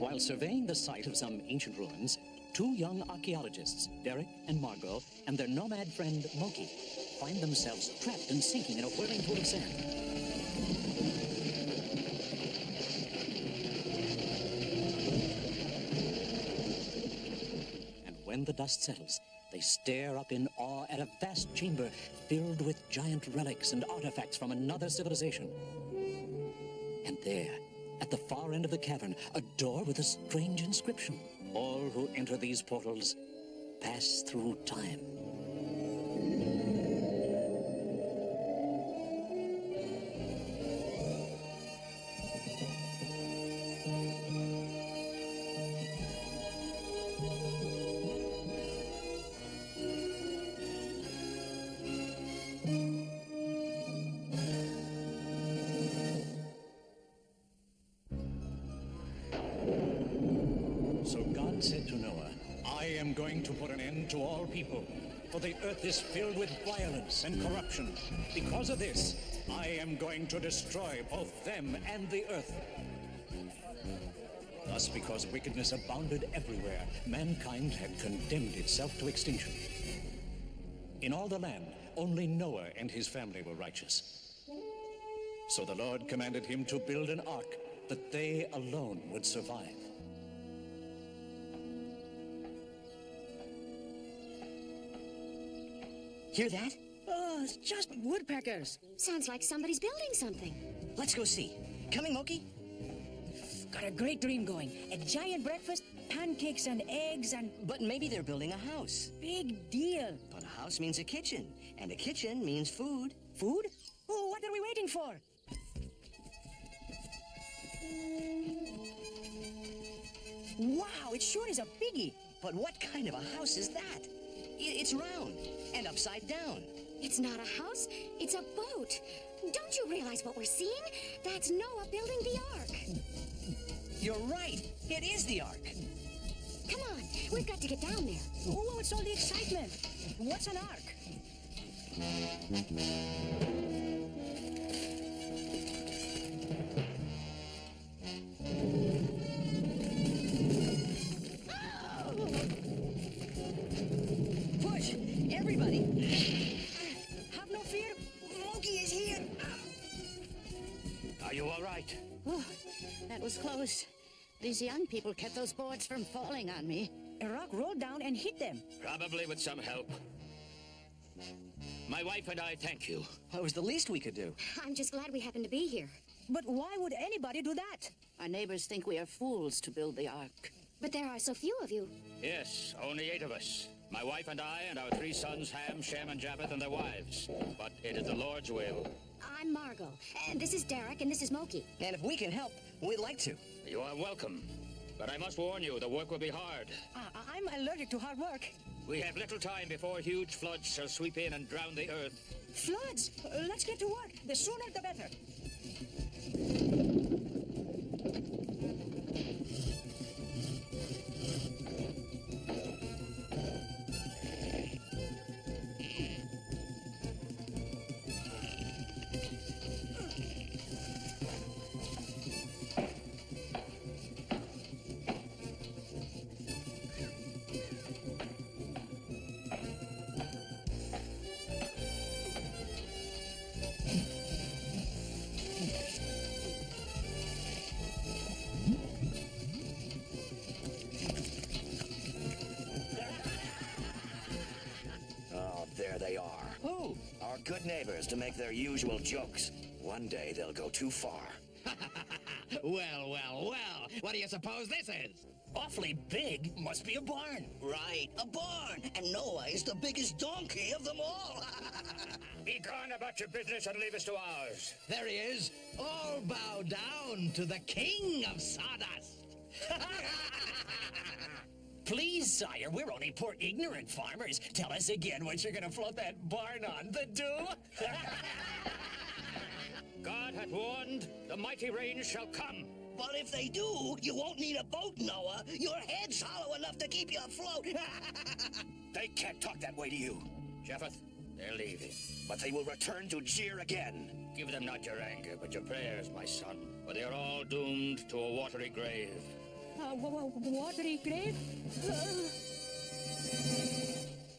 While surveying the site of some ancient ruins, two young archaeologists, Derek and Margot, and their nomad friend, Moki, find themselves trapped and sinking in a whirling pool of sand. And when the dust settles, they stare up in awe at a vast chamber filled with giant relics and artifacts from another civilization. And there, at the far end of the cavern, a door with a strange inscription. All who enter these portals pass through time. Said to Noah, I am going to put an end to all people, for the earth is filled with violence and corruption. Because of this, I am going to destroy both them and the earth. Thus, because wickedness abounded everywhere, mankind had condemned itself to extinction. In all the land, only Noah and his family were righteous. So the Lord commanded him to build an ark that they alone would survive. Hear that? Oh, it's just woodpeckers. Sounds like somebody's building something. Let's go see. Coming, Moki? Got a great dream going. A giant breakfast, pancakes and eggs and... But maybe they're building a house. Big deal. But a house means a kitchen, and a kitchen means food. Food? Oh, what are we waiting for? Wow, it sure is a biggie. But what kind of a house is that? It's round and upside down. It's not a house, it's a boat. Don't you realize what we're seeing? That's Noah building the Ark. You're right. It is the Ark. Come on, we've got to get down there. Oh, it's all the excitement. What's an Ark? Everybody! Have no fear. Moki is here. Are you all right? Oh, that was close. These young people kept those boards from falling on me. A rock rolled down and hit them. Probably with some help. My wife and I thank you. Well, it was the least we could do. I'm just glad we happened to be here. But why would anybody do that? Our neighbors think we are fools to build the Ark. But there are so few of you. Yes, only 8 of us. My wife and I and our 3 sons, Ham, Shem, and Japheth, and their wives. But it is the Lord's will. I'm Margot, and this is Derek, and this is Moki. And if we can help, we'd like to. You are welcome. But I must warn you, the work will be hard. I'm allergic to hard work. We have little time before huge floods shall sweep in and drown the earth. Floods? Let's get to work. The sooner the better. There they are. Who? Our good neighbors to make their usual jokes. One day they'll go too far. Well, well, well. What do you suppose this is? Awfully big. Must be a barn. Right, a barn. And Noah is the biggest donkey of them all. Be gone about your business and leave us to ours. There he is. All bow down to the king of sawdust. Please, sire, we're only poor ignorant farmers. Tell us again what you're gonna float that barn on, the dew? God hath warned, the mighty rains shall come. But if they do, you won't need a boat, Noah. Your head's hollow enough to keep you afloat. They can't talk that way to you. Japheth, they're leaving. But they will return to jeer again. Give them not your anger, but your prayers, my son. For they are all doomed to a watery grave. Watery grave?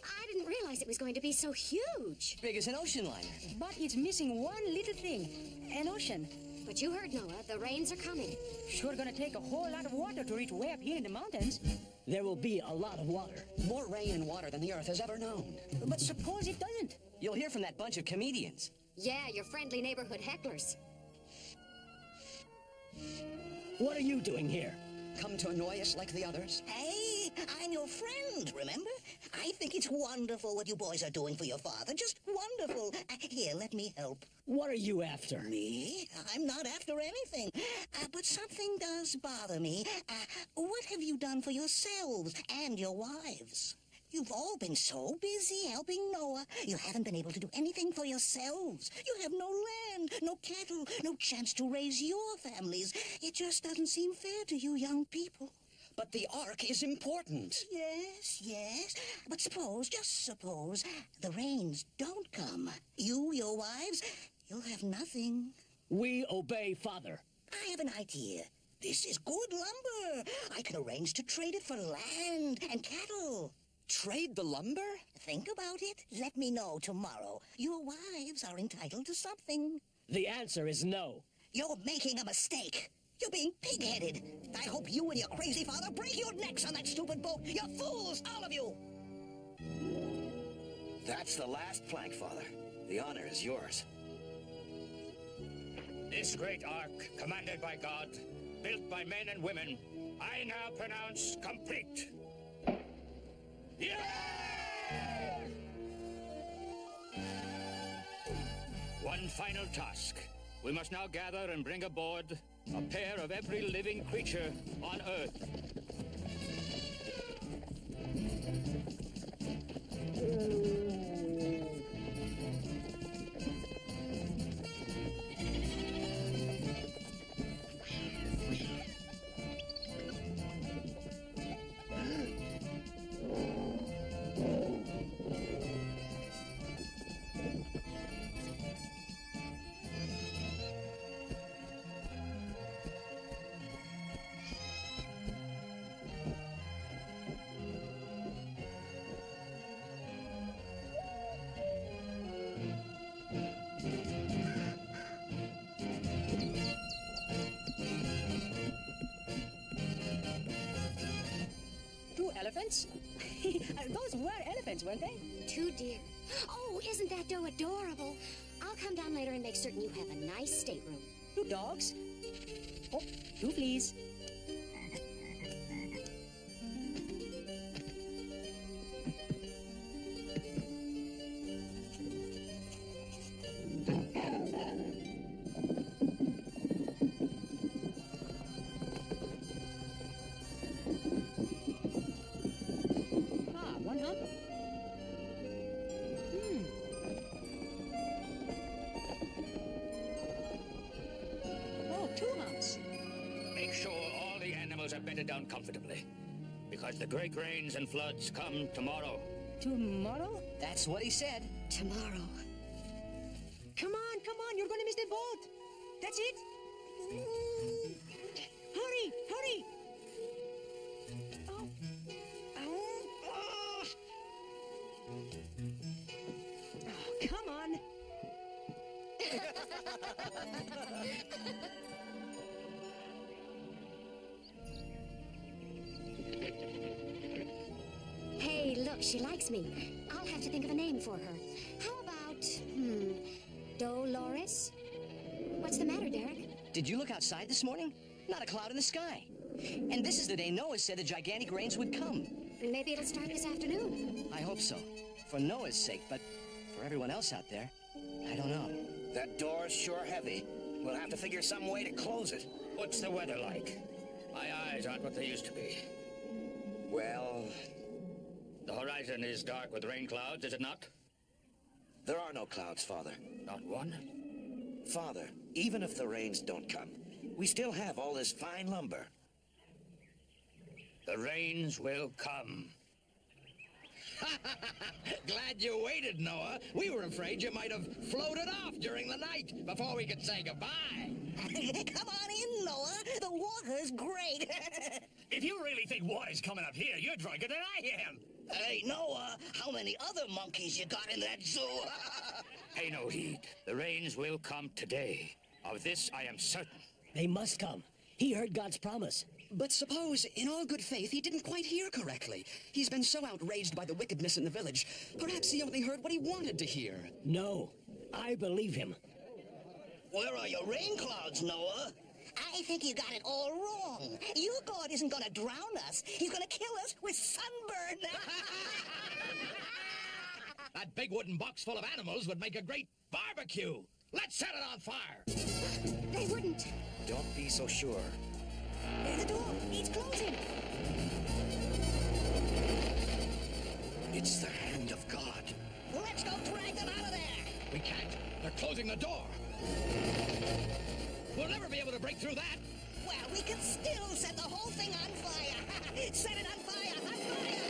I didn't realize it was going to be so huge. Big as an ocean liner. But it's missing one little thing. An ocean. But you heard, Noah. The rains are coming. Sure gonna take a whole lot of water to reach way up here in the mountains. There will be a lot of water. More rain and water than the Earth has ever known. But suppose it doesn't? You'll hear from that bunch of comedians. Yeah, your friendly neighborhood hecklers. What are you doing here? Come to annoy us like the others. Hey, I'm your friend, remember? I think it's wonderful what you boys are doing for your father. Just wonderful. Here, let me help. What are you after? Me? I'm not after anything. But something does bother me. What have you done for yourselves and your wives? You've all been so busy helping Noah. You haven't been able to do anything for yourselves. You have no land, no cattle, no chance to raise your families. It just doesn't seem fair to you young people. But the Ark is important. Yes. But suppose, just suppose, the rains don't come. You, your wives, you'll have nothing. We obey Father. I have an idea. This is good lumber. I can arrange to trade it for land and cattle. Trade the lumber? Think about it. Let me know tomorrow. Your wives are entitled to something. The answer is no. You're making a mistake. You're being pig-headed. I hope you and your crazy father break your necks on that stupid boat. You're fools, all of you. That's the last plank, Father. The honor is yours. This great ark, commanded by God, built by men and women, I now pronounce complete. Yeah! One final task. We must now gather and bring aboard a pair of every living creature on Earth. Elephants? Those were elephants, weren't they? 2 deer. Oh, isn't that doe adorable? I'll come down later and make certain you have a nice stateroom. 2 dogs. Oh, 2 fleas. Are bedded down comfortably, because the great rains and floods come tomorrow. Tomorrow? That's what he said. Tomorrow. Come on, you're gonna miss the boat. That's it. Hurry. Oh. Oh, come on. Hey, look, she likes me. I'll have to think of a name for her. How about, Dolores? What's the matter, Derek? Did you look outside this morning? Not a cloud in the sky. And this is the day Noah said the gigantic rains would come. Maybe it'll start this afternoon. I hope so. For Noah's sake, but for everyone else out there, I don't know. That door's sure heavy. We'll have to figure some way to close it. What's the weather like? My eyes aren't what they used to be. Well, the horizon is dark with rain clouds, is it not? there are no clouds, Father. Not one? Father, even if the rains don't come, we still have all this fine lumber. The rains will come. Glad you waited, Noah. We were afraid you might have floated off during the night before we could say goodbye. Come on in, Noah. The water's great. If water's coming up here. You're drunker than I am. Hey, Noah, how many other monkeys you got in that zoo? Pay no heed. The rains will come today. Of this I am certain. They must come. He heard God's promise. But suppose, in all good faith, he didn't quite hear correctly. He's been so outraged by the wickedness in the village. Perhaps he only heard what he wanted to hear. No, I believe him. Where are your rain clouds, Noah? I think you got it all wrong. Your God isn't gonna drown us. He's gonna kill us with sunburn. That big wooden box full of animals would make a great barbecue. Let's set it on fire. They wouldn't. Don't be so sure. The door, it's closing. It's the hand of God. Let's go drag them out of there. We can't. They're closing the door. We'll never be able to break through that. Well, we can still set the whole thing on fire. Set it on fire, on fire.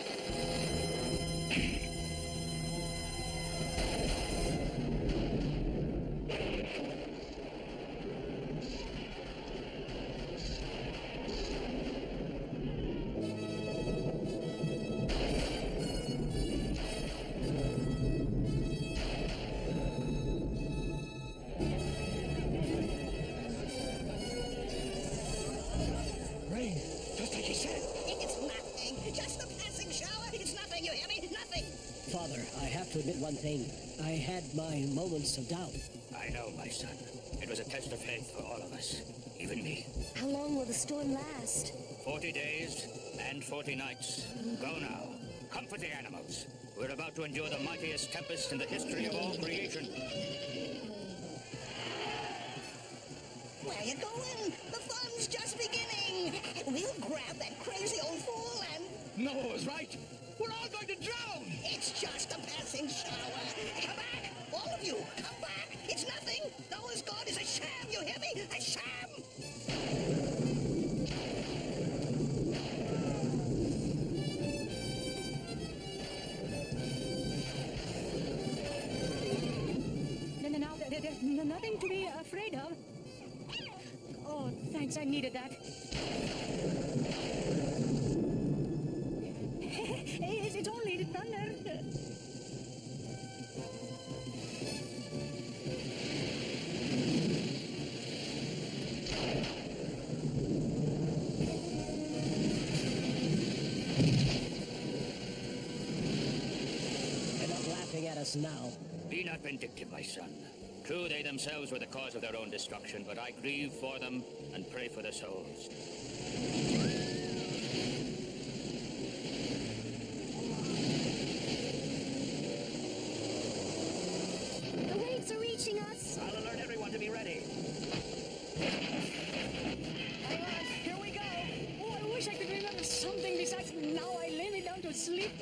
Rain, just like he said. It's nothing. Just a passing shower. It's nothing, you hear me? Nothing. Father, I have to admit one thing. I had my moments of doubt. I know, my son. It was a test of faith for all of us. Even me. How long will the storm last? 40 days and 40 nights. Go now. Comfort the animals. We're about to endure the mightiest tempest in the history of all creation. Where you going? The fun's just beginning. We'll grab that crazy old fool and... Noah was right. We're all going to drown. It's just a passing shower. Come back. All of you, come back. It's nothing. Noah's God is a sham, you hear me? A sham. Now, there's nothing to be afraid of. Oh, thanks, I needed that. It's only the thunder. They're not laughing at us now. Be not vindictive, my son. True, they themselves were the cause of their own destruction, but I grieve for them and pray for their souls. The waves are reaching us. I'll alert everyone to be ready. All right, here we go. Oh, I wish I could remember something besides now I lay me down to sleep.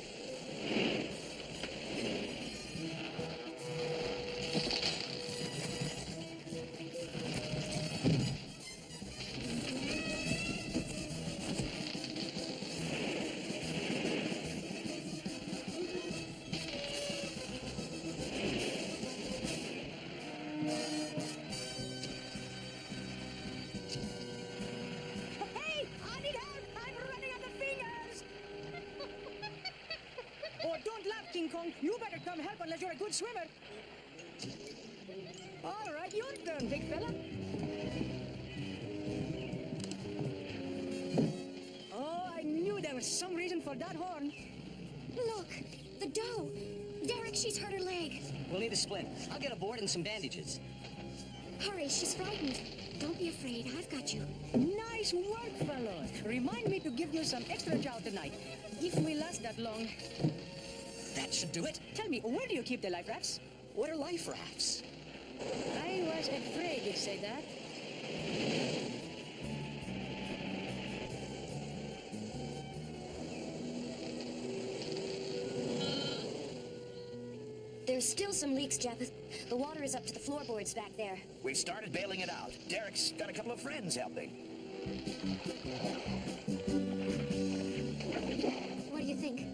Hey, I need help. I'm running out of fingers. Oh, don't laugh, King Kong. You better come help unless you're a good swimmer. All right, your turn, big fella. Oh, I knew there was some reason for that horn. Look, the doe. Derek, she's hurt her leg. We'll need a splint. I'll get a board and some bandages. Hurry, she's frightened. Don't be afraid, I've got you. Nice work, fellows. Remind me to give you some extra chow tonight. If we last that long. That should do it. Tell me, where do you keep the life rafts? What are life rafts? I was afraid you'd say that. There's still some leaks, Jeff. The water is up to the floorboards back there. We've started bailing it out. Derek's got a couple of friends helping. What do you think?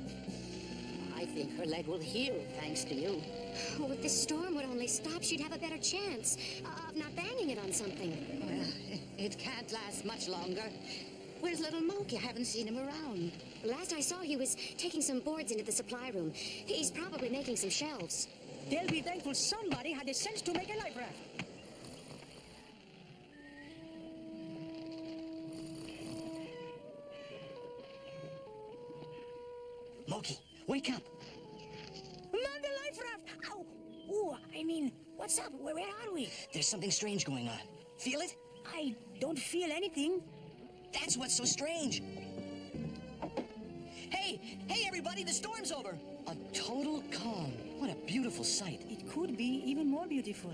I think her leg will heal, thanks to you. Oh, if this storm would only stop, she'd have a better chance of not banging it on something. Well, it can't last much longer. Where's little Moki? I haven't seen him around. Last I saw, he was taking some boards into the supply room. He's probably making some shelves. They'll be thankful somebody had the sense to make a life raft. Moki, wake up. Man, the life raft! Ow! Ooh, I mean, what's up? Where are we? There's something strange going on. Feel it? I don't feel anything. That's what's so strange. Hey, everybody, the storm's over. A total calm. What a beautiful sight. It could be even more beautiful.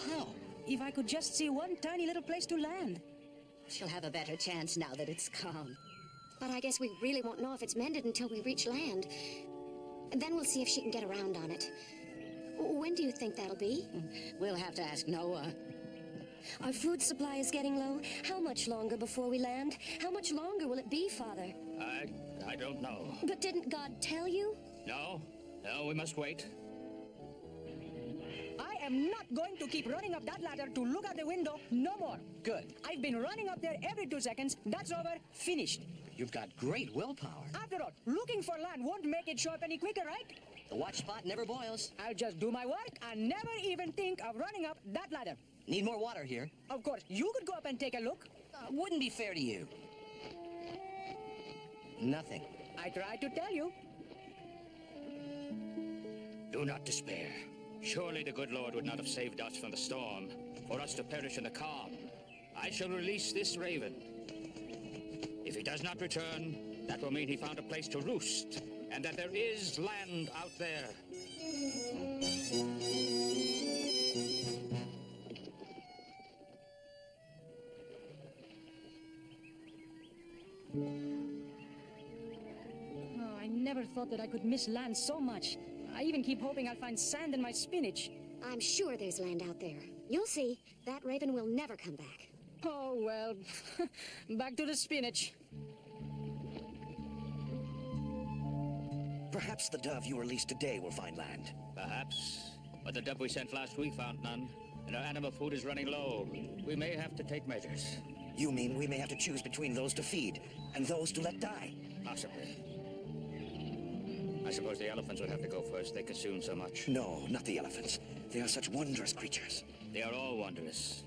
How? If I could just see one tiny little place to land. She'll have a better chance now that it's calm. But I guess we really won't know if it's mended until we reach land. And then we'll see if she can get around on it. When do you think that'll be? We'll have to ask Noah. Our food supply is getting low. How much longer before we land? How much longer will it be, Father? I don't know. But didn't God tell you? No, we must wait. I am not going to keep running up that ladder to look out the window no more. Good. I've been running up there every 2 seconds. That's over. Finished. You've got great willpower. After all, looking for land won't make it show up any quicker, right? The watch spot never boils. I'll just do my work and never even think of running up that ladder. Need more water here. Of course, you could go up and take a look. Wouldn't be fair to you. Nothing. I tried to tell you. Do not despair. Surely the good Lord would not have saved us from the storm, for us to perish in the calm. I shall release this raven. If he does not return, that will mean he found a place to roost, and that there is land out there. Oh, I never thought that I could miss land so much. I even keep hoping I'll find sand in my spinach. I'm sure there's land out there. You'll see. That raven will never come back. Oh, well, back to the spinach. Perhaps the dove you released today will find land. Perhaps. But the dove we sent last week found none, and our animal food is running low. We may have to take measures. You mean we may have to choose between those to feed and those to let die? Possibly. I suppose the elephants would have to go first. They consume so much. No, not the elephants. They are such wondrous creatures. They are all wondrous.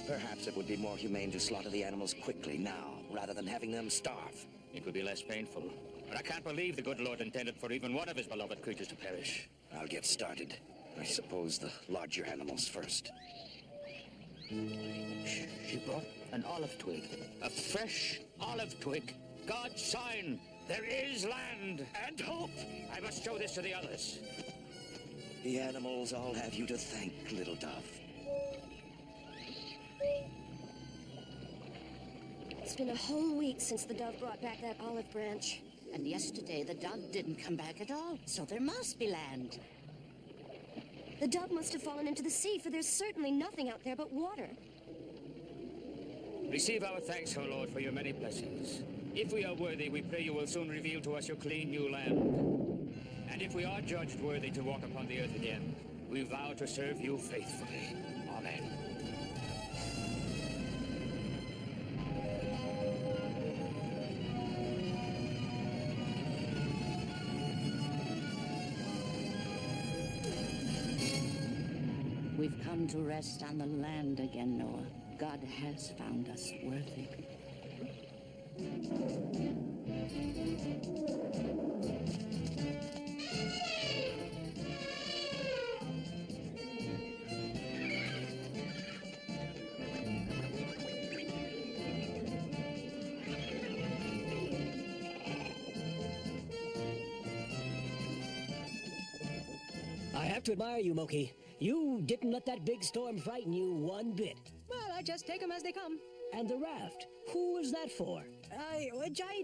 Perhaps it would be more humane to slaughter the animals quickly now, rather than having them starve. It would be less painful. But I can't believe the good Lord intended for even one of his beloved creatures to perish. I'll get started. I suppose the larger animals first. She brought an olive twig. A fresh olive twig. God's sign. There is land and hope. I must show this to the others. The animals all have you to thank, little dove. It's been a whole week since the dove brought back that olive branch. And yesterday the dove didn't come back at all, so there must be land. The dove must have fallen into the sea, for there's certainly nothing out there but water. Receive our thanks, O Lord, for your many blessings. If we are worthy, we pray you will soon reveal to us your clean new land. And if we are judged worthy to walk upon the earth again, we vow to serve you faithfully. Amen. We've come to rest on the land again, Noah. God has found us worthy. I have to admire you, Moki. You didn't let that big storm frighten you one bit. Well, I just take them as they come. And the raft, who was that for? I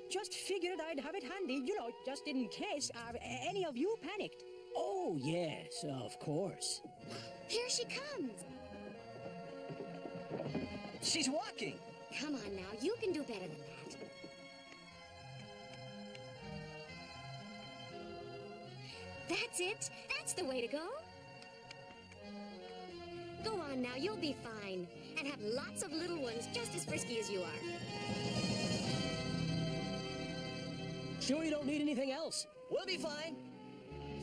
just figured I'd have it handy, just in case any of you panicked. Oh, yes, of course. Here she comes. She's walking. Come on now, you can do better than that. That's it. That's the way to go. you'll be fine. And have lots of little ones just as frisky as you are. Sure you don't need anything else? We'll be fine.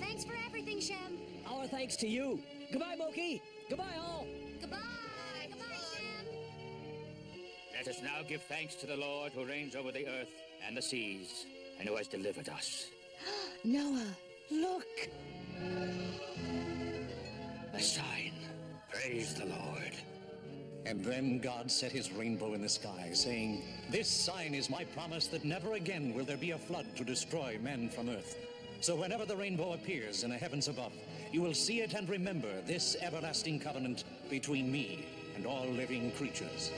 Thanks for everything, Shem. Our thanks to you. Goodbye, Moki. Goodbye, all. Goodbye. Goodbye, Shem. Let us now give thanks to the Lord who reigns over the earth and the seas, and who has delivered us. Noah, look! A sign. Praise the Lord. And then God set his rainbow in the sky, saying, "This sign is my promise that never again will there be a flood to destroy men from earth. So whenever the rainbow appears in the heavens above, you will see it and remember this everlasting covenant between me and all living creatures."